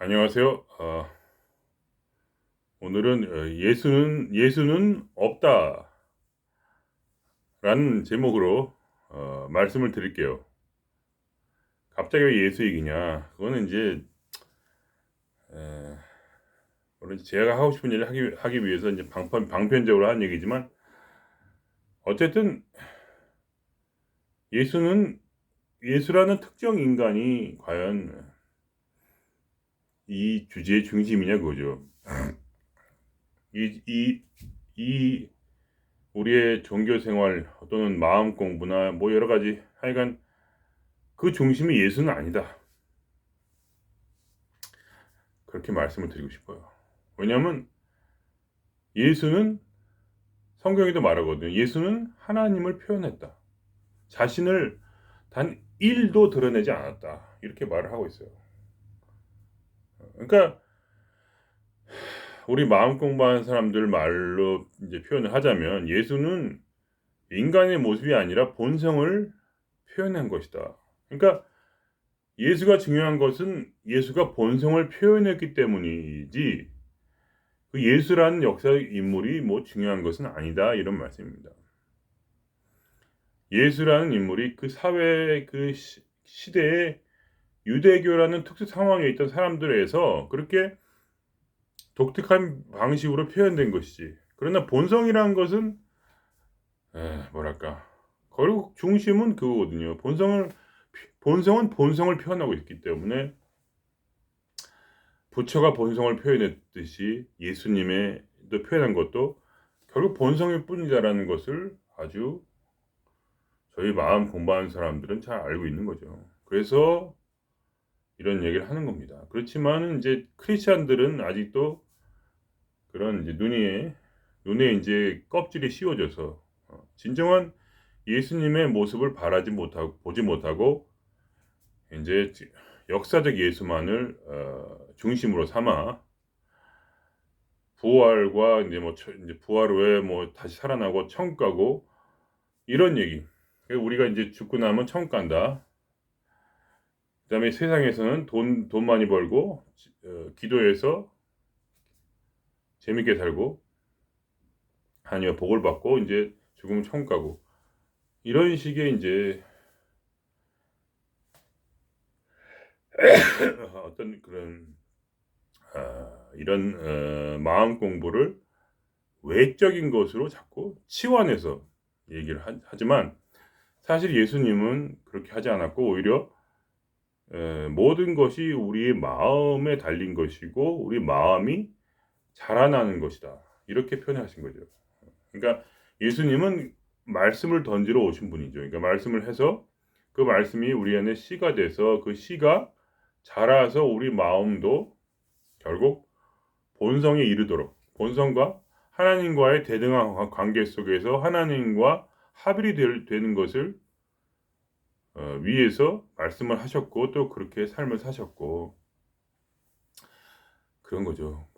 안녕하세요. 오늘은 예수는 없다라는 제목으로 말씀을 드릴게요. 갑자기 왜 예수 얘기냐? 그거는 이제 에, 물론 제가 하고 싶은 일을 하기 위해서 이제 방편적으로 한 얘기지만 어쨌든 예수는 예수라는 특정 인간이 과연 이 주제의 중심이냐 그거죠. 이, 이, 이 우리의 종교 생활 또는 마음 공부나 뭐 여러 가지 하여간 그 중심이 예수는 아니다. 그렇게 말씀을 드리고 싶어요. 왜냐하면 예수는 성경에도 말하거든요. 예수는 하나님을 표현했다. 자신을 단 1도 드러내지 않았다. 이렇게 말을 하고 있어요. 그러니까 우리 마음 공부하는 사람들 말로 이제 표현을 하자면 예수는 인간의 모습이 아니라 본성을 표현한 것이다. 그러니까 예수가 중요한 것은 예수가 본성을 표현했기 때문이지 그 예수라는 역사 인물이 뭐 중요한 것은 아니다 이런 말씀입니다. 예수라는 인물이 그 사회 그 시대에 유대교라는 특수 상황에 있던 사람들에서 그렇게 독특한 방식으로 표현된 것이지. 그러나 본성이라는 것은 뭐랄까 결국 중심은 그거거든요. 본성은 본성을 표현하고 있기 때문에 부처가 본성을 표현했듯이 예수님의 또 표현한 것도 결국 본성일 뿐이다라는 것을 아주 저희 마음 공부하는 사람들은 잘 알고 있는 거죠. 그래서 이런 얘기를 하는 겁니다. 그렇지만 이제 크리스찬들은 아직도 그런 이제 눈에 이제 껍질이 씌워져서 진정한 예수님의 모습을 바라지 못하고 보지 못하고 이제 역사적 예수만을 중심으로 삼아 부활과 이제 뭐 이제 부활 후에 뭐 다시 살아나고 천국 가고 이런 얘기. 우리가 이제 죽고 나면 천국 간다. 그다음에 세상에서는 돈 많이 벌고 기도해서 재밌게 살고 아니요 복을 받고 이제 죽으면 천국 가고 이런 식의 이제 어떤 그런 이런 마음 공부를 외적인 것으로 자꾸 치환해서 얘기를 하지만 사실 예수님은 그렇게 하지 않았고 오히려 모든 것이 우리의 마음에 달린 것이고 우리 마음이 자라나는 것이다. 이렇게 표현하신 거죠. 그러니까 예수님은 말씀을 던지러 오신 분이죠. 그러니까 말씀을 해서 그 말씀이 우리 안에 씨가 돼서 그 씨가 자라서 우리 마음도 결국 본성에 이르도록 본성과 하나님과의 대등한 관계 속에서 하나님과 합일이 되는 것을 위해서 말씀을 하셨고 또 그렇게 삶을 사셨고 그런 거죠.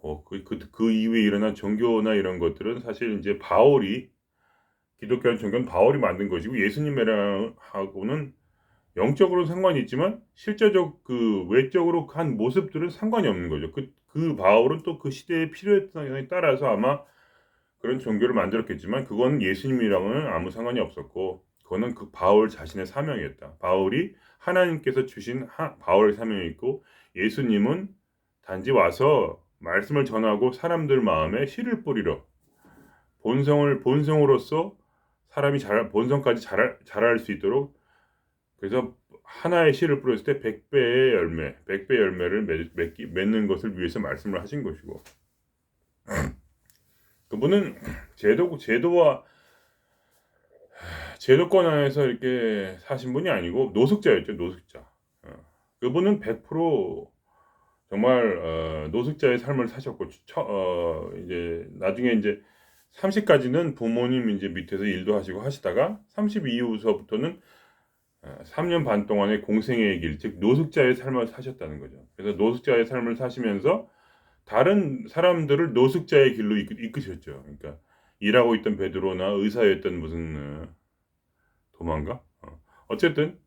그 이후에 일어난 종교나 이런 것들은 사실 이제 기독교는 종교는 바울이 만든 것이고 예수님이랑 하고는 영적으로는 상관이 있지만 실제적 그 외적으로 한 모습들은 상관이 없는 거죠. 그 바울은 또 그 시대의 필요에 따라서 아마 그런 종교를 만들었겠지만 그건 예수님이랑은 아무 상관이 없었고 그거는 그 바울 자신의 사명이었다. 바울이 하나님께서 주신 바울의 사명이 있고 예수님은 단지 와서 말씀을 전하고 사람들 마음에 씨를 뿌리러 본성으로서 사람이 본성까지 자랄 수 있도록 그래서 하나의 씨를 뿌렸을 때 100배 열매를 맺는 것을 위해서 말씀을 하신 것이고 그분은 제도권 안에서 이렇게 사신 분이 아니고 노숙자였죠, 노숙자. 어. 그분은 100% 정말 노숙자의 삶을 사셨고 이제 나중에 이제 30까지는 부모님 이제 밑에서 일도 하시고 하시다가 30 이후서부터는 3년 반 동안의 공생애의 길, 즉 노숙자의 삶을 사셨다는 거죠. 그래서 노숙자의 삶을 사시면서 다른 사람들을 노숙자의 길로 이끄셨죠. 그러니까 일하고 있던 베드로나 의사였던 무슨 도망가? 어쨌든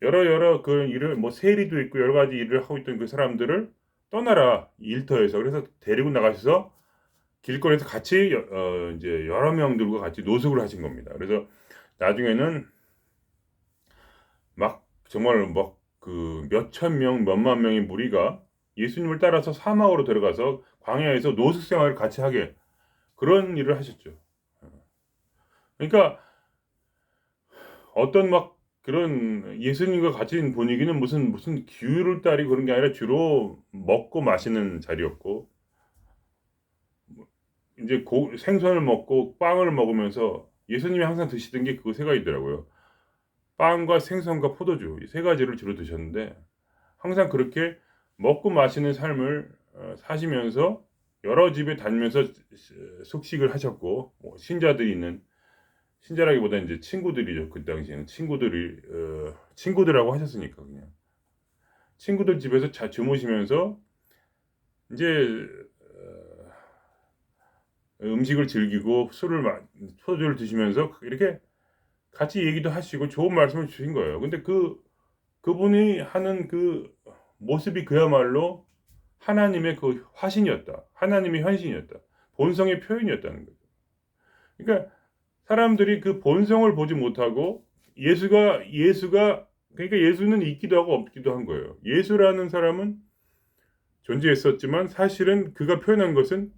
여러 그 일을 뭐 세리도 있고 여러 가지 일을 하고 있던 그 사람들을 떠나라 일터에서. 그래서 데리고 나가셔서 길거리에서 같이 이제 여러 명들과 같이 노숙을 하신 겁니다. 그래서 나중에는 막 정말 막 그 몇천 명, 몇만 명의 무리가 예수님을 따라서 사막으로 들어가서 광야에서 노숙 생활을 같이 하게 그런 일을 하셨죠. 그러니까 어떤 막 그런 예수님과 같이 분위기는 무슨 기후를 따리 그런 게 아니라 주로 먹고 마시는 자리였고 이제 생선을 먹고 빵을 먹으면서 예수님이 항상 드시던 게 그 세 가지더라고요. 빵과 생선과 포도주 이 세 가지를 주로 드셨는데 항상 그렇게 먹고 마시는 삶을 사시면서 여러 집에 다니면서 숙식을 하셨고 뭐 신자들이 있는 신자라기보다 이제 친구들이죠. 그 당시에는 친구들이 친구들하고 하셨으니까 그냥 친구들 집에서 주무시면서 이제 음식을 즐기고 소주를 드시면서 이렇게 같이 얘기도 하시고 좋은 말씀을 주신 거예요. 근데 그분이 하는 그 모습이 그야말로 하나님의 그 화신이었다. 하나님의 현신이었다. 본성의 표현이었다는 거죠. 그러니까 사람들이 그 본성을 보지 못하고 예수가 그러니까 예수는 있기도 하고 없기도 한 거예요. 예수라는 사람은 존재했었지만 사실은 그가 표현한 것은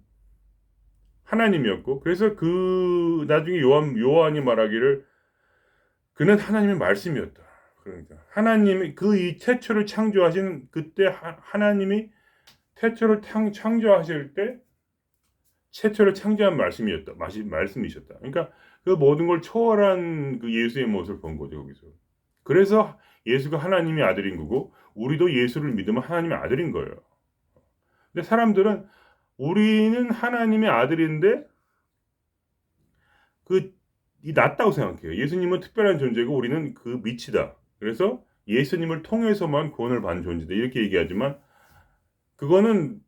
하나님이었고 그래서 그 나중에 요한이 말하기를 그는 하나님의 말씀이었다. 그러니까 하나님이 그 이 태초를 창조하신 그때 하나님이 태초를 창조하실 때 최초를 창조한 말씀이셨다. 그러니까 그 모든 걸 초월한 그 예수의 모습을 본 거죠, 거기서. 그래서 예수가 하나님의 아들인 거고, 우리도 예수를 믿으면 하나님의 아들인 거예요. 근데 사람들은 우리는 하나님의 아들인데, 낮다고 생각해요. 예수님은 특별한 존재고, 우리는 그 밑이다. 그래서 예수님을 통해서만 구원을 받는 존재다. 이렇게 얘기하지만, 그거는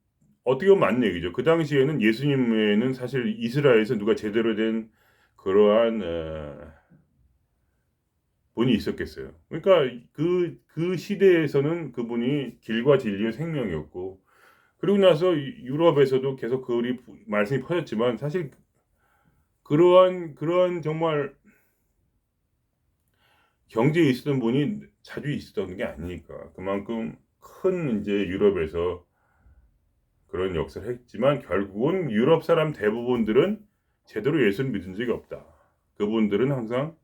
어떻게 보면 맞는 얘기죠. 그 당시에는 예수님 외에는 사실 이스라엘에서 누가 제대로 된 그러한 분이 있었겠어요. 그러니까 그 시대에서는 그분이 길과 진리의 생명이었고 그리고 나서 유럽에서도 계속 그 말씀이 퍼졌지만 사실 그러한 정말 경제에 있었던 분이 자주 있었던 게 아니니까 그만큼 큰 이제 유럽에서 그런 역사를 했지만 결국은 유럽 사람 대부분들은 제대로 예수를 믿은 적이 없다. 그분들은 항상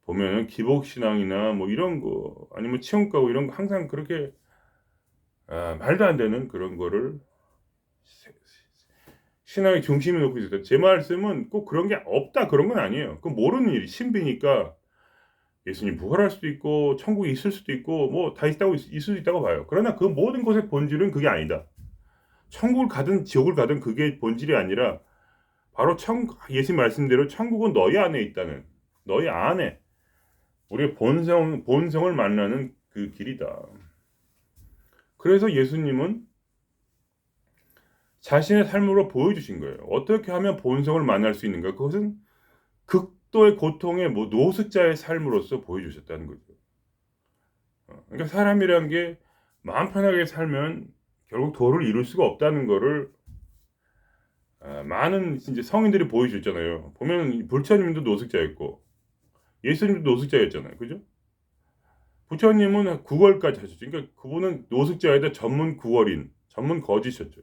보면은 기복신앙이나 뭐 이런 거 아니면 치용가고 이런 거 항상 그렇게 말도 안 되는 그런 거를 신앙의 중심에 놓고 있었다. 제 말씀은 꼭 그런 게 없다 그런 건 아니에요. 그 모르는 일이 신비니까 예수님 부활할 수도 있고 천국이 있을 수도 있고 뭐 다 있을 수 있다고 봐요. 그러나 그 모든 것의 본질은 그게 아니다. 천국을 가든 지옥을 가든 그게 본질이 아니라 바로 예수님 말씀대로 천국은 너희 안에 있다는 너희 안에 우리의 본성을 만나는 그 길이다. 그래서 예수님은 자신의 삶으로 보여주신 거예요. 어떻게 하면 본성을 만날 수 있는가? 그것은 극도의 고통의 노숙자의 삶으로서 보여주셨다는 거죠. 그러니까 사람이란 게 마음 편하게 살면 결국 도를 이룰 수가 없다는 거를 많은 이제 성인들이 보여줬잖아요. 보면 부처님도 노숙자였고 예수님도 노숙자였잖아요. 그죠? 부처님은 구걸까지 하셨죠. 그러니까 그분은 노숙자에다 전문 구걸인, 전문 거지셨죠.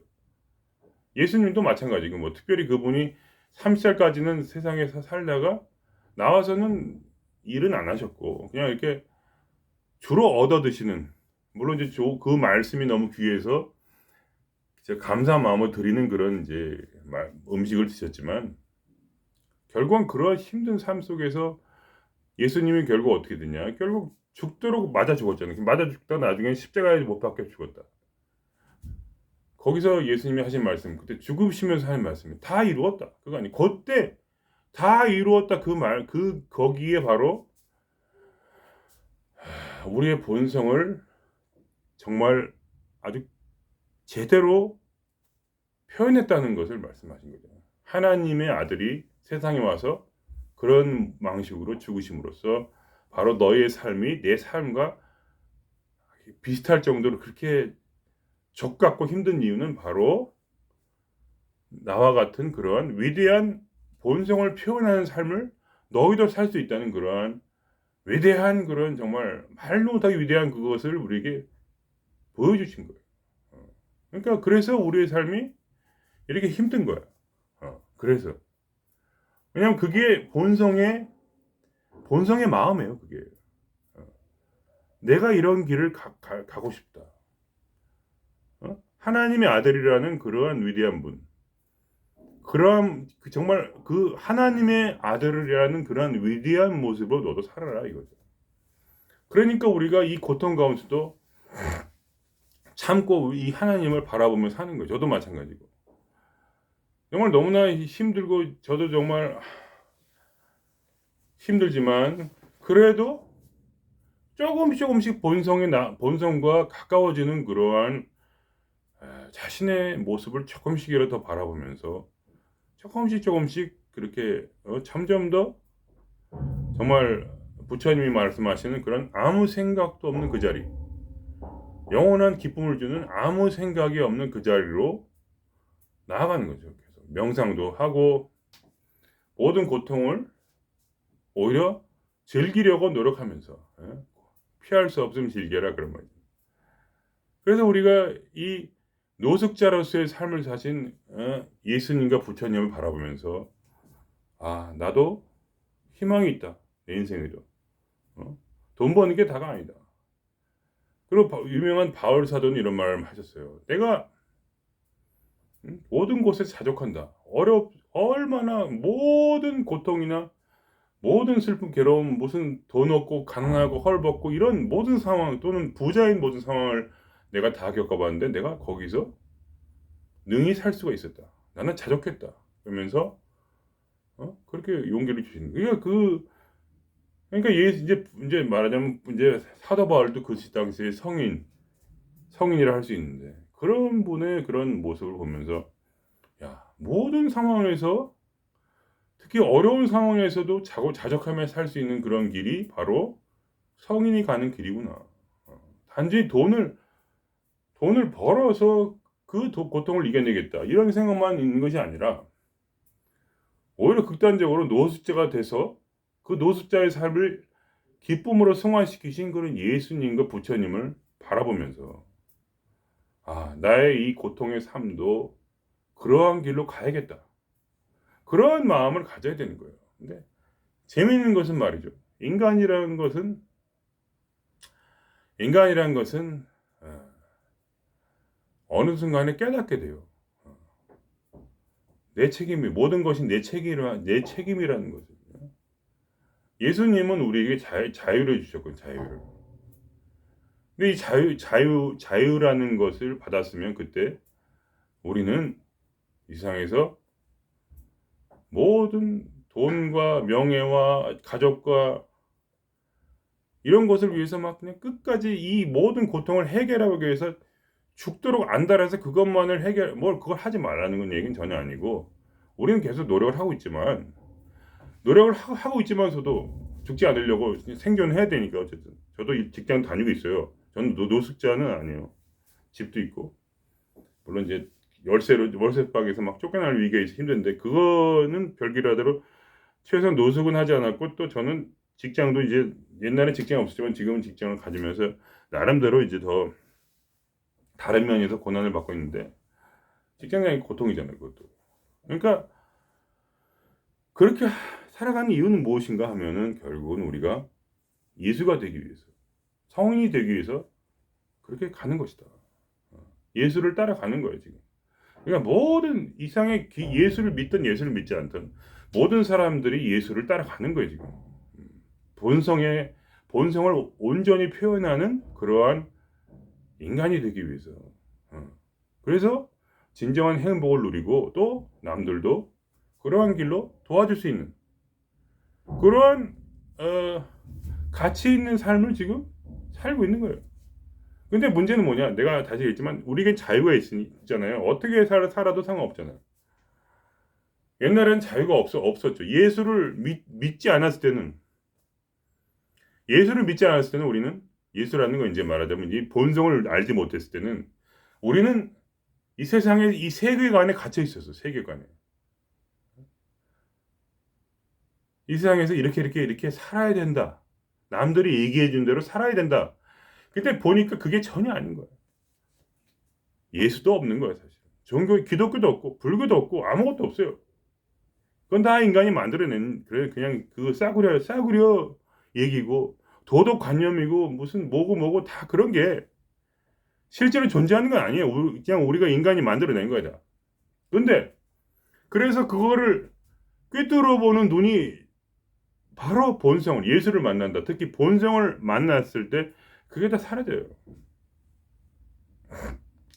예수님도 마찬가지고 뭐 특별히 그분이 30살까지는 세상에서 살다가 나와서는 일은 안 하셨고 그냥 이렇게 주로 얻어 드시는 물론 이제 그 말씀이 너무 귀해서 감사한 마음을 드리는 그런 이제 음식을 드셨지만 결국은 그런 힘든 삶 속에서 예수님이 결국 어떻게 됐냐? 결국 죽도록 맞아 죽었잖아요. 맞아 죽다 나중에 십자가에 못 박혀 죽었다. 거기서 예수님이 하신 말씀, 그때 죽으시면서 하신 말씀이 다 이루었다. 그거 아니. 그때 다 이루었다. 거기에 바로 우리의 본성을 정말 아주 제대로 표현했다는 것을 말씀하신 거죠. 하나님의 아들이 세상에 와서 그런 방식으로 죽으심으로써 바로 너의 삶이 내 삶과 비슷할 정도로 그렇게 족같고 힘든 이유는 바로 나와 같은 그러한 위대한 본성을 표현하는 삶을 너희도 살 수 있다는 그러한 위대한 그런 정말 말로 못하게 위대한 그것을 우리에게 보여주신 거예요. 그러니까 그래서 우리의 삶이 이렇게 힘든 거야. 그래서 왜냐하면 그게 본성의 마음이에요. 그게 내가 이런 길을 가고 싶다. 하나님의 아들이라는 그러한 위대한 분, 그럼 정말 그 하나님의 아들이라는 그런 위대한 모습으로 너도 살아라 이거죠. 그러니까 우리가 이 고통 가운데도 참고 이 하나님을 바라보며 사는 거예요. 저도 마찬가지고. 정말 너무나 힘들고 저도 정말 힘들지만 그래도 조금씩 본성과 가까워지는 그러한 자신의 모습을 조금씩이라도 더 바라보면서 조금씩 그렇게 점점 더 정말 부처님이 말씀하시는 그런 아무 생각도 없는 그 자리, 영원한 기쁨을 주는 아무 생각이 없는 그 자리로 나아가는 거죠. 계속 명상도 하고 모든 고통을 오히려 즐기려고 노력하면서 피할 수 없으면 즐겨라 그런 말이죠. 그래서 우리가 이 노숙자로서의 삶을 사신 예수님과 부처님을 바라보면서 나도 희망이 있다. 내 인생에도. 돈 버는 게 다가 아니다. 그리고 유명한 바울 사도는 이런 말을 하셨어요. 내가 모든 곳에 자족한다. 얼마나 모든 고통이나 모든 슬픔, 괴로움, 무슨 돈 없고 가난하고 헐벗고 이런 모든 상황 또는 부자인 모든 상황을 내가 다 겪어봤는데 내가 거기서 능히 살 수가 있었다. 나는 자족했다. 그러면서 그렇게 용기를 주시는 거예요. 그러니까 이제 말하자면 이제 사도 바울도 그 당시에 성인이라 할 수 있는데 그런 분의 그런 모습을 보면서 모든 상황에서 특히 어려운 상황에서도 자족하며 살 수 있는 그런 길이 바로 성인이 가는 길이구나. 단지 돈을 벌어서 그 고통을 이겨내겠다. 이런 생각만 있는 것이 아니라 오히려 극단적으로 노숙자가 돼서 그 노숙자의 삶을 기쁨으로 승화시키신 그런 예수님과 부처님을 바라보면서 나의 이 고통의 삶도 그러한 길로 가야겠다. 그러한 마음을 가져야 되는 거예요. 근데 재미있는 것은 말이죠. 인간이라는 것은 어느 순간에 깨닫게 돼요. 내 책임이 모든 것이 내 책임이라는 거죠. 예수님은 우리에게 자유를 주셨고 자유를. 근데 이 자유라는 것을 받았으면 그때 우리는 이 세상에서 모든 돈과 명예와 가족과 이런 것을 위해서 막 그냥 끝까지 이 모든 고통을 해결하기 위해서 죽도록 안달해서 그것만을 그걸 하지 말라는 건 얘기는 전혀 아니고 우리는 계속 노력을 하고 있지만 노력을 하고 있지만서도 죽지 않으려고 생존해야 되니까 어쨌든 저도 직장 다니고 있어요. 저는 노숙자는 아니에요. 집도 있고 물론 이제 월세방에서 막 쫓겨날 위기가 있어 힘든데 그거는 별기라대로 최소한 노숙은 하지 않았고 또 저는 직장도 이제 옛날에 직장이 없었지만 지금은 직장을 가지면서 나름대로 이제 더 다른 면에서 고난을 받고 있는데 직장이 고통이잖아요. 그것도. 그러니까 그렇게 살아가는 이유는 무엇인가 하면은 결국은 우리가 예수가 되기 위해서 성인이 되기 위해서 그렇게 가는 것이다. 예수를 따라가는 거예요 지금. 그러니까 모든 이상의 예수를 믿든 예수를 믿지 않든 모든 사람들이 예수를 따라가는 거예요 지금. 본성을 온전히 표현하는 그러한 인간이 되기 위해서. 그래서 진정한 행복을 누리고 또 남들도 그러한 길로 도와줄 수 있는 그러한 가치 있는 삶을 지금 살고 있는 거예요. 근데 문제는 뭐냐? 내가 다시 얘기했지만 우리에겐 자유가 있잖아요. 어떻게 살아도 상관없잖아요. 옛날엔 자유가 없었죠. 예수를 믿지 않았을 때는 우리는 예수라는 건 이제 말하자면 이 본성을 알지 못했을 때는 우리는 이 세상에 이 세계관에 갇혀 있었어. 세계관에. 이 세상에서 이렇게 살아야 된다. 남들이 얘기해 준 대로 살아야 된다. 근데 보니까 그게 전혀 아닌 거야. 예수도 없는 거야, 사실. 종교, 기독교도 없고, 불교도 없고, 아무것도 없어요. 그건 다 인간이 만들어낸, 그래, 그냥 그 싸구려 얘기고, 도덕관념이고, 무슨 뭐고 다 그런 게 실제로 존재하는 건 아니에요. 그냥 우리가 인간이 만들어낸 거야, 다. 근데, 그래서 그거를 꿰뚫어 보는 눈이 바로 본성을, 예수를 만난다. 특히 본성을 만났을 때, 그게 다 사라져요.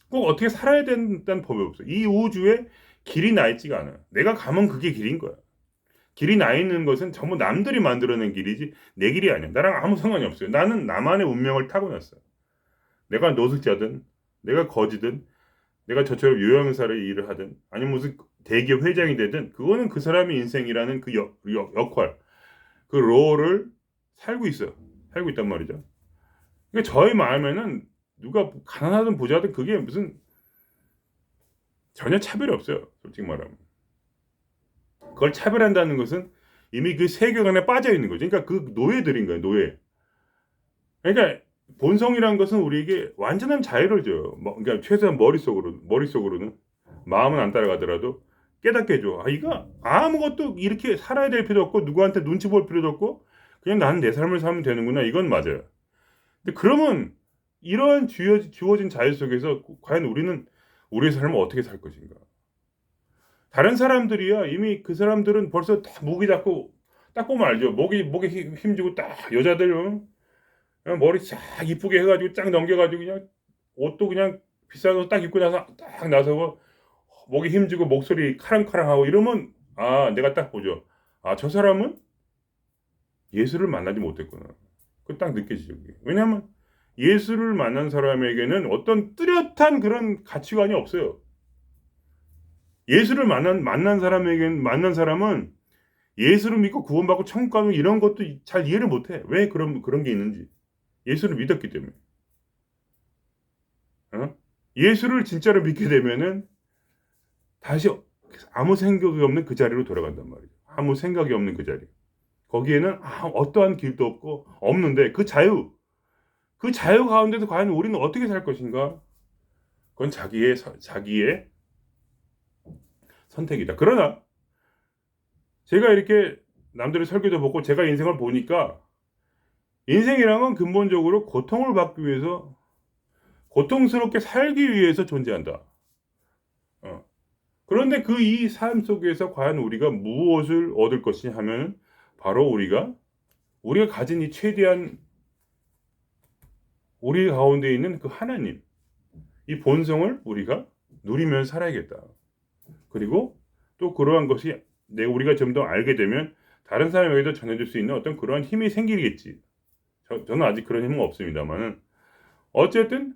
꼭 어떻게 살아야 된다는 법이 없어. 이 우주에 길이 나 있지가 않아. 내가 가면 그게 길인 거야. 길이 나 있는 것은 전부 남들이 만들어낸 길이지 내 길이 아니야. 나랑 아무 상관이 없어요. 나는 나만의 운명을 타고났어. 내가 노숙자든 내가 거지든 내가 저처럼 요양사를 일을 하든 아니면 무슨 대기업 회장이 되든 그거는 그 사람의 인생이라는 그 역할 그 롤을 살고 있어. 살고 있단 말이죠. 그러니까 저희 마음에는 누가 가난하든 부자든 그게 무슨 전혀 차별이 없어요. 솔직히 말하면. 그걸 차별한다는 것은 이미 그 세계관에 빠져 있는 거죠. 그러니까 그 노예들인 거예요. 노예. 그러니까 본성이란 것은 우리에게 완전한 자유를 줘요. 그러니까 최소한 머릿속으로는 마음은 안 따라가더라도 깨닫게 해줘. 아, 이거 아무것도 이렇게 살아야 될 필요도 없고 누구한테 눈치 볼 필요도 없고 그냥 나는 내 삶을 살면 되는구나. 이건 맞아요. 근데 그러면 이러한 주어진 자유 속에서 과연 우리는 우리의 삶을 어떻게 살 것인가? 다른 사람들이야 이미 그 사람들은 벌써 다 목이 잡고 딱 보면 알죠. 목에 힘주고 딱 여자들 그냥 머리 싹 이쁘게 해가지고 쫙 넘겨가지고 그냥 옷도 그냥 비싼 옷 딱 입고 나서 딱 나서고 목에 힘주고 목소리 카랑카랑하고 이러면 아 내가 딱 보죠. 아 저 사람은 예수를 만나지 못했구나. 그 딱 느껴지죠. 왜냐하면 예수를 만난 사람에게는 어떤 뚜렷한 그런 가치관이 없어요. 예수를 만난 사람은 예수를 믿고 구원받고 천국 가는 이런 것도 잘 이해를 못해. 왜 그런 게 있는지. 예수를 믿었기 때문에. 어? 예수를 진짜로 믿게 되면은 다시 아무 생각이 없는 그 자리로 돌아간단 말이에요. 아무 생각이 없는 그 자리. 거기에는 어떠한 길도 없는데 그 자유 가운데서 과연 우리는 어떻게 살 것인가? 그건 자기의 선택이다. 그러나 제가 이렇게 남들의 설교도 보고 제가 인생을 보니까 인생이란 건 근본적으로 고통을 받기 위해서 고통스럽게 살기 위해서 존재한다. 어. 그런데 그 이 삶 속에서 과연 우리가 무엇을 얻을 것이냐 하면 바로 우리가 가진 이 최대한 우리 가운데 있는 그 하나님 이 본성을 우리가 누리면서 살아야겠다. 그리고 또 그러한 것이 우리가 좀 더 알게 되면 다른 사람에게도 전해줄 수 있는 어떤 그러한 힘이 생기겠지. 저는 아직 그런 힘은 없습니다만은 어쨌든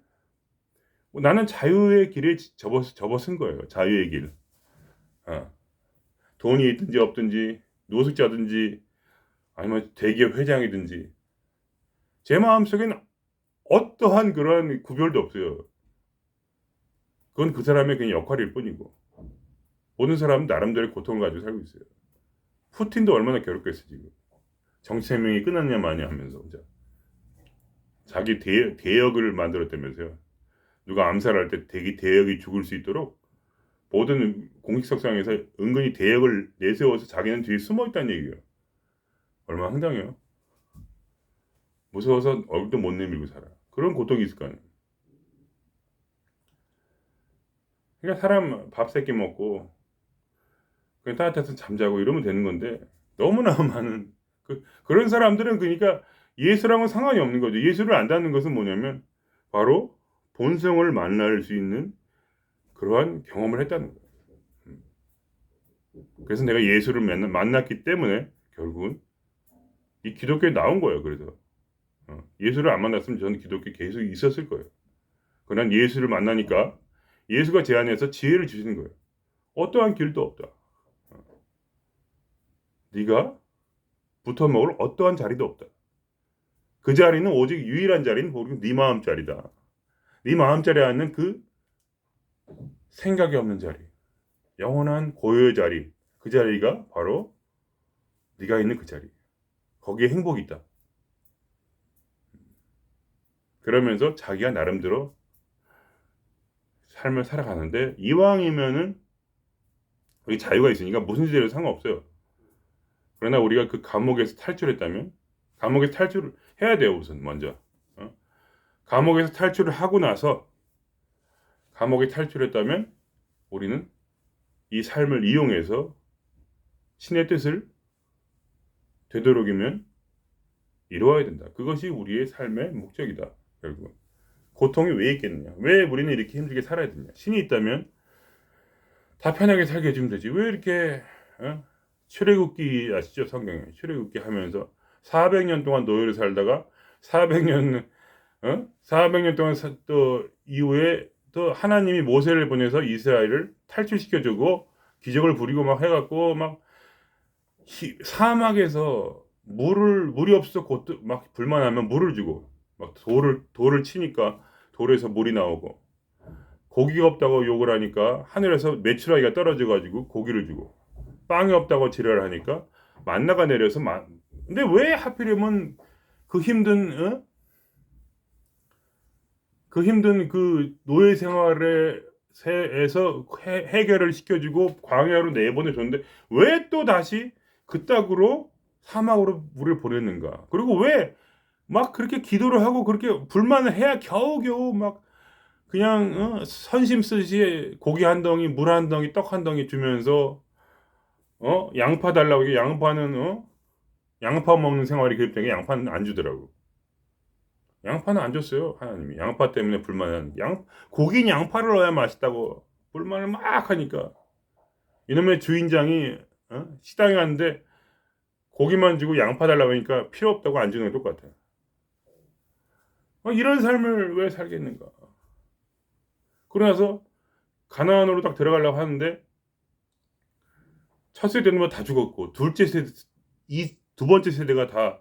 나는 자유의 길에 접어선 거예요. 자유의 길. 어. 돈이 있든지 없든지 노숙자든지 아니면 대기업 회장이든지 제 마음속에는 어떠한 그러한 구별도 없어요. 그건 그 사람의 그냥 역할일 뿐이고 모든 사람은 나름대로의 고통을 가지고 살고 있어요. 푸틴도 얼마나 괴롭겠어 지금. 정치 생명이 끝났냐 마냐 하면서 혼자. 자기 대역을 만들었다면서요. 누가 암살할 때 대역이 죽을 수 있도록 모든 공식석상에서 은근히 대역을 내세워서 자기는 뒤에 숨어 있다는 얘기예요. 얼마나 황당해요. 무서워서 얼굴도 못 내밀고 살아. 그런 고통이 있을 거 아니에요. 그러니까 사람 밥 세끼 먹고 그냥 따뜻해서 잠자고 이러면 되는 건데 너무나 많은 그런 사람들은 그러니까 예수랑은 상관이 없는 거죠. 예수를 안다는 것은 뭐냐면 바로 본성을 만날 수 있는 그러한 경험을 했다는 거예요. 그래서 내가 예수를 만났기 때문에 결국은 이 기독교에 나온 거예요. 그래서 예수를 안 만났으면 저는 기독교에 계속 있었을 거예요. 그러나 예수를 만나니까 예수가 제 안에서 지혜를 주시는 거예요. 어떠한 길도 없다. 네가 붙어먹을 어떠한 자리도 없다. 그 자리는 오직 유일한 자리는 네 마음자리다. 네 마음자리에 앉는 그 생각이 없는 자리, 영원한 고요의 자리, 그 자리가 바로 네가 있는 그 자리. 거기에 행복이 있다. 그러면서 자기가 나름대로 삶을 살아가는데 이왕이면은 우리 자유가 있으니까 무슨 시대도 상관없어요. 그러나 우리가 그 감옥에서 탈출했다면 감옥에서 탈출을 해야 돼요. 우선 먼저 감옥에서 탈출을 하고 나서 감옥에 탈출했다면 우리는 이 삶을 이용해서 신의 뜻을 되도록이면 이루어야 된다. 그것이 우리의 삶의 목적이다. 결국 고통이 왜 있겠느냐? 왜 우리는 이렇게 힘들게 살아야 되냐? 신이 있다면 다 편하게 살게 해주면 되지. 왜 이렇게 출애굽기 아시죠? 성경에 출애굽기 하면서 400년 동안 노예로 살다가 400년 400년 동안 또 이후에 또 하나님이 모세를 보내서 이스라엘을 탈출시켜주고 기적을 부리고 막 해갖고 막 사막에서 물이 없어 곧 막 불만하면 물을 주고 막 돌을 치니까 돌에서 물이 나오고 고기가 없다고 욕을 하니까 하늘에서 메추라기가 떨어져가지고 고기를 주고 빵이 없다고 지랄하니까 만나가 내려서 근데 왜 하필이면 그 힘든 그 노예 생활에서 해결을 시켜주고 광야로 내보내줬는데 왜 또 다시 그따구로 사막으로 물을 보냈는가? 그리고 왜 막 그렇게 기도를 하고 그렇게 불만을 해야 겨우겨우 막 그냥 선심 쓰시 고기 한 덩이, 물 한 덩이, 떡 한 덩이 주면서 양파 달라고 양파는 양파 먹는 생활이 그랬더니 양파는 안 주더라고. 양파는 안 줬어요. 하나님이 양파 때문에 불만한 고기는 양파를 넣어야 맛있다고 불만을 막 하니까 이놈의 주인장이 시장에 갔는데 고기만 주고 양파 달라고 하니까 필요 없다고 안 주는 게 똑같아요. 이런 삶을 왜 살겠는가? 그러나서 가나안으로 딱 들어가려고 하는데 첫 세대는 뭐 다 죽었고 둘째 세대 이 두 번째 세대가 다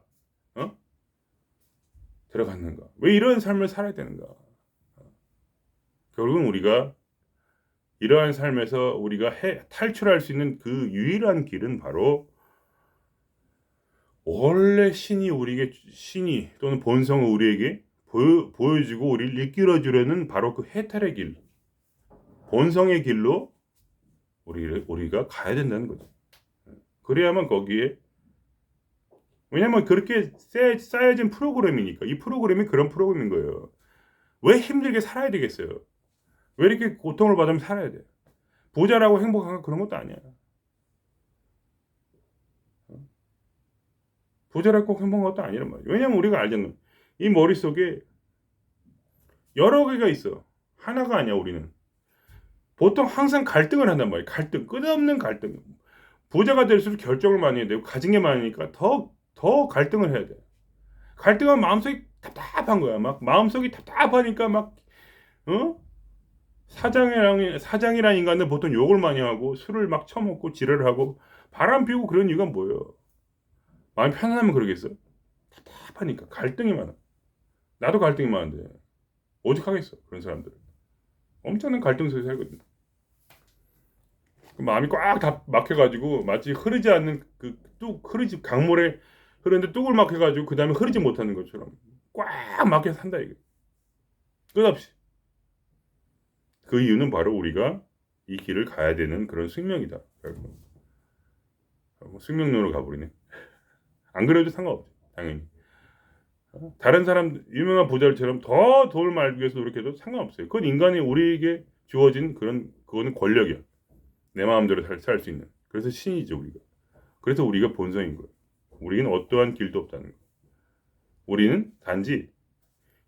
들어갔는가? 왜 이런 삶을 살아야 되는가? 결국은 우리가 이러한 삶에서 우리가 탈출할 수 있는 그 유일한 길은 바로 원래 신이 또는 본성을 우리에게 보여주고 우리를 이끌어 주려는 바로 그 해탈의 길, 본성의 길로 우리가 가야 된다는 거죠. 그래야만 거기에 왜냐면 그렇게 쌓여진 프로그램이니까 이 프로그램이 그런 프로그램인 거예요. 왜 힘들게 살아야 되겠어요? 왜 이렇게 고통을 받으면 살아야 돼? 부자라고 행복한 건 그런 것도 아니야. 부자라고 꼭 행복한 것도 아니란 말이야. 왜냐면 우리가 알잖아. 이 머릿속에 여러 개가 있어. 하나가 아니야 우리는. 보통 항상 갈등을 한단 말이야. 끝없는 갈등. 부자가 될수록 결정을 많이 해야 되고 가진 게 많으니까 더 갈등을 해야 돼. 갈등하면 마음속이 답답한 거야. 막 마음속이 답답하니까 막 사장이란 인간은 보통 욕을 많이 하고 술을 막 처먹고 지랄을 하고 바람 피우고 그런 이유가 뭐예요? 마음이 편안하면 그러겠어? 답답하니까 갈등이 많아. 나도 갈등이 많은데 오죽하겠어 그런 사람들. 엄청난 갈등 속에 살거든. 그 마음이 꽉 다 막혀가지고 마치 흐르지 않는 강물에 흐르는데 뚝을 막혀가지고 그 다음에 흐르지 못하는 것처럼 꽉 막혀 산다 이게. 끝없이. 그 이유는 바로 우리가 이 길을 가야 되는 그런 숙명이다. 숙명론으로 가버리네. 안 그래도 상관없죠. 당연히. 다른 사람 유명한 부자들처럼 더 돈을 말기 위해서 노력해도 상관없어요. 그건 인간이 우리에게 주어진 그거는 권력이야. 내 마음대로 살 수 있는. 그래서 신이죠 우리가. 그래서 우리가 본성인 거예요. 우리는 어떠한 길도 없다는 거예요. 우리는 단지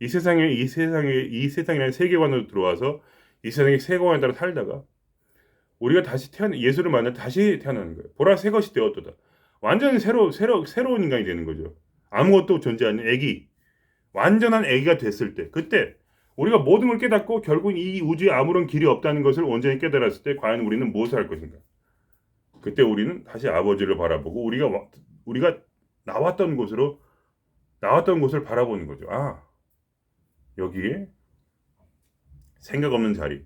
이 세상이라는 세계관으로 들어와서 이 세상의 세계관에 따라 살다가 우리가 다시 예수를 만나 다시 태어나는 거예요. 보라 새 것이 되었도다. 완전히 새로운 인간이 되는 거죠. 아무것도 존재하는 애기. 완전한 애기가 됐을 때 그때 우리가 모든 걸 깨닫고 결국 이 우주에 아무런 길이 없다는 것을 온전히 깨달았을 때 과연 우리는 무엇을 할 것인가? 그때 우리는 다시 아버지를 바라보고 우리가 나왔던 곳을 바라보는 거죠. 여기에 생각 없는 자리,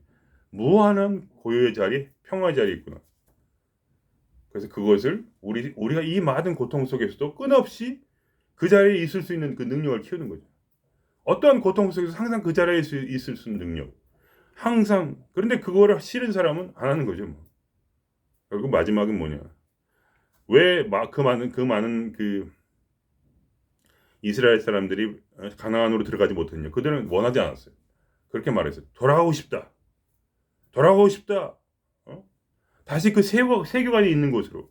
무한한 고요의 자리, 평화의 자리에 있구나. 그래서 그것을 우리가 이 많은 고통 속에서도 끊없이 그 자리에 있을 수 있는 그 능력을 키우는 거죠. 어떠한 고통 속에서 항상 그 자리에 있을 수 있는 능력. 항상. 그런데 그거를 싫은 사람은 안 하는 거죠. 뭐. 결국 마지막은 뭐냐. 왜 그 많은 그 이스라엘 사람들이 가나안으로 들어가지 못했냐. 그들은 원하지 않았어요. 그렇게 말했어요. 돌아가고 싶다. 돌아가고 싶다. 어? 다시 그 세계관이 있는 곳으로.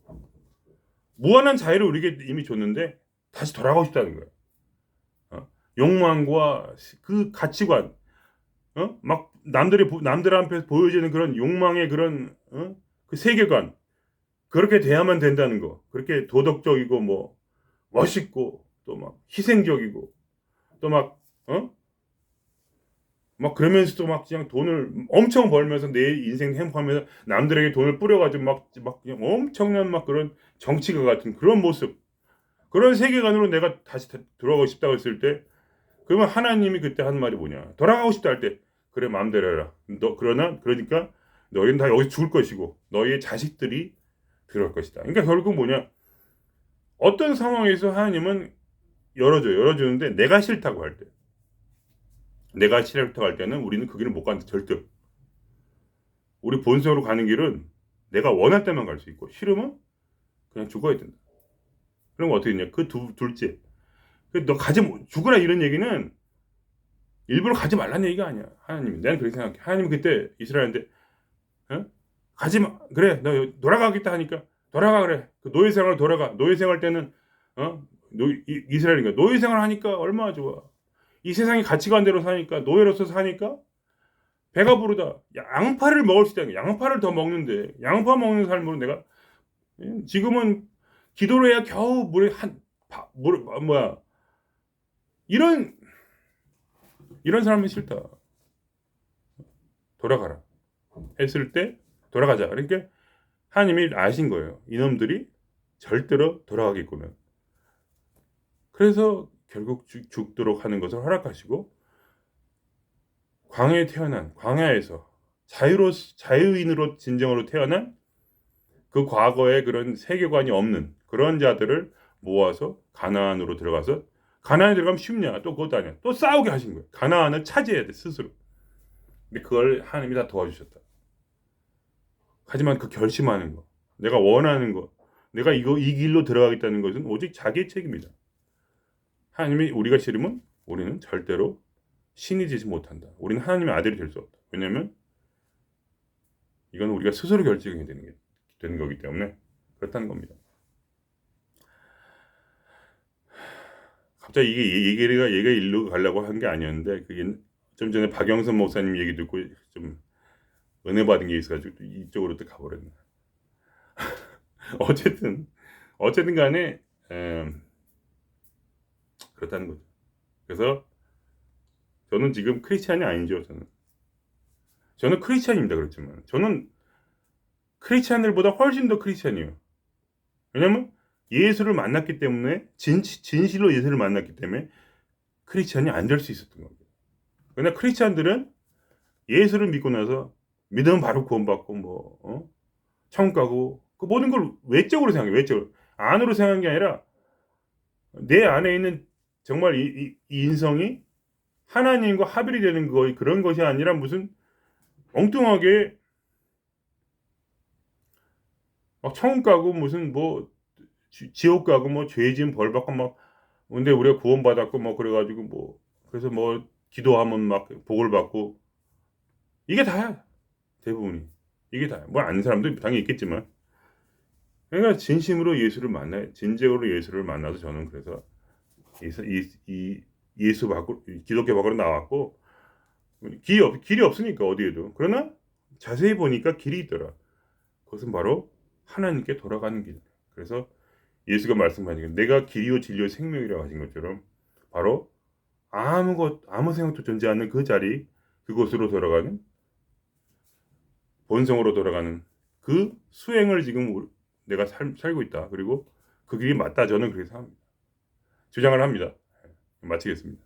무한한 자유를 우리에게 이미 줬는데 다시 돌아가고 싶다는 거예요. 욕망과 그 가치관, 막 남들 앞에서 보여지는 그런 욕망의 그런 그 세계관, 그렇게 돼야만 된다는 거. 그렇게 도덕적이고 뭐 멋있고 또 막 희생적이고 또 막 막 그러면서도 막 그냥 돈을 엄청 벌면서 내 인생 행복하면서 남들에게 돈을 뿌려가지고 막 그냥 엄청난 막 그런 정치가 같은 그런 모습, 그런 세계관으로 내가 다시 들어가고 싶다고 했을 때, 그러면 하나님이 그때 한 말이 뭐냐? 돌아가고 싶다 할 때, 그래 마음대로 해라. 그러니까 너희는 다 여기서 죽을 것이고 너희의 자식들이 들어갈 것이다. 그러니까 결국 뭐냐? 어떤 상황에서 하나님은 열어주는데 내가 싫다고 할 때는 우리는 그 길을 못 가는데 절대. 우리 본성으로 가는 길은 내가 원할 때만 갈 수 있고 싫으면 그냥 죽어야 된다. 그럼 어떻게 되냐? 둘째. 너 죽으라 이런 얘기는 일부러 가지 말라는 얘기가 아니야. 하나님이. 나는 그렇게 생각해. 하나님이 그때 이스라엘한테 가지 마. 그래. 너 돌아가겠다 하니까 돌아가 그래. 그 노예 생활 돌아가. 노예 생활 때는 이스라엘인가 노예 생활 하니까 얼마나 좋아. 이 세상의 가치관대로 사니까 노예로서 사니까 배가 부르다. 양파를 먹을 수 있다는 거야. 양파를 더 먹는데 양파 먹는 삶으로 내가 지금은 기도를 해야 겨우 물에 이런 사람은 싫다. 돌아가라 했을 때 돌아가자. 그러니까 하나님이 아신 거예요. 이놈들이 절대로 돌아가겠구나. 그래서 결국 죽도록 하는 것을 허락하시고 광야에서 자유인으로 진정으로 태어난 그 과거의 그런 세계관이 없는 그런 자들을 모아서 가나안으로 들어가서, 가나안에 들어가면 쉽냐? 또 그것도 아니야. 또 싸우게 하신 거예요. 가나안을 차지해야 돼 스스로. 근데 그걸 하나님이 다 도와주셨다. 하지만 그 결심하는 거, 내가 원하는 거, 내가 이 길로 들어가겠다는 것은 오직 자기의 책임이다. 하나님이 우리가 싫으면 우리는 절대로 신이 되지 못한다. 우리는 하나님의 아들이 될 수 없다. 왜냐하면 이건 우리가 스스로 결정해야 되는 거기 때문에 그렇다는 겁니다. 갑자기 이게 얘가 일로 가려고 한 게 아니었는데, 그게 좀 전에 박영선 목사님 얘기 듣고 좀 은혜 받은 게 있어가지고 이쪽으로 또 가버렸네. 어쨌든 간에 그렇다는 거죠. 그래서 저는 지금 크리스찬이 아니죠. 저는 크리스찬입니다. 그렇지만 저는 크리스찬들보다 훨씬 더 크리스찬이에요. 왜냐면 예수를 만났기 때문에, 진실로 예수를 만났기 때문에 크리스찬이 안 될 수 있었던 겁니다. 그러나 크리스찬들은 예수를 믿고 나서 믿으면 바로 구원받고 천국 가고 그 모든 걸 외적으로 생각해. 외적으로. 안으로 생각한 게 아니라 내 안에 있는 정말 이 인성이 하나님과 합일이 되는 그런 것이 아니라 무슨 엉뚱하게 막 천국 가고 무슨 뭐 지옥 가고 뭐 죄진 벌 받고 막, 근데 우리가 구원 받았고 뭐 그래가지고 뭐 그래서 뭐 기도하면 막 복을 받고, 이게 다야. 대부분이 이게 다야. 뭐 아는 사람도 당연히 있겠지만, 그러니까 진심으로 진정으로 예수를 만나서 저는 그래서 예수 밖으로, 기독교 밖으로 나왔고, 길이 없으니까 어디에도. 그러나 자세히 보니까 길이 있더라. 그것은 바로 하나님께 돌아가는 길. 그래서 예수가 말씀하신 게 내가 길이요 진리요 생명이라고 하신 것처럼 바로 아무 생각도 존재 않는 그 자리, 그곳으로 돌아가는, 본성으로 돌아가는 그 수행을 지금 내가 살고 있다. 그리고 그 길이 맞다. 저는 그렇게 생각합니다. 주장을 합니다. 마치겠습니다.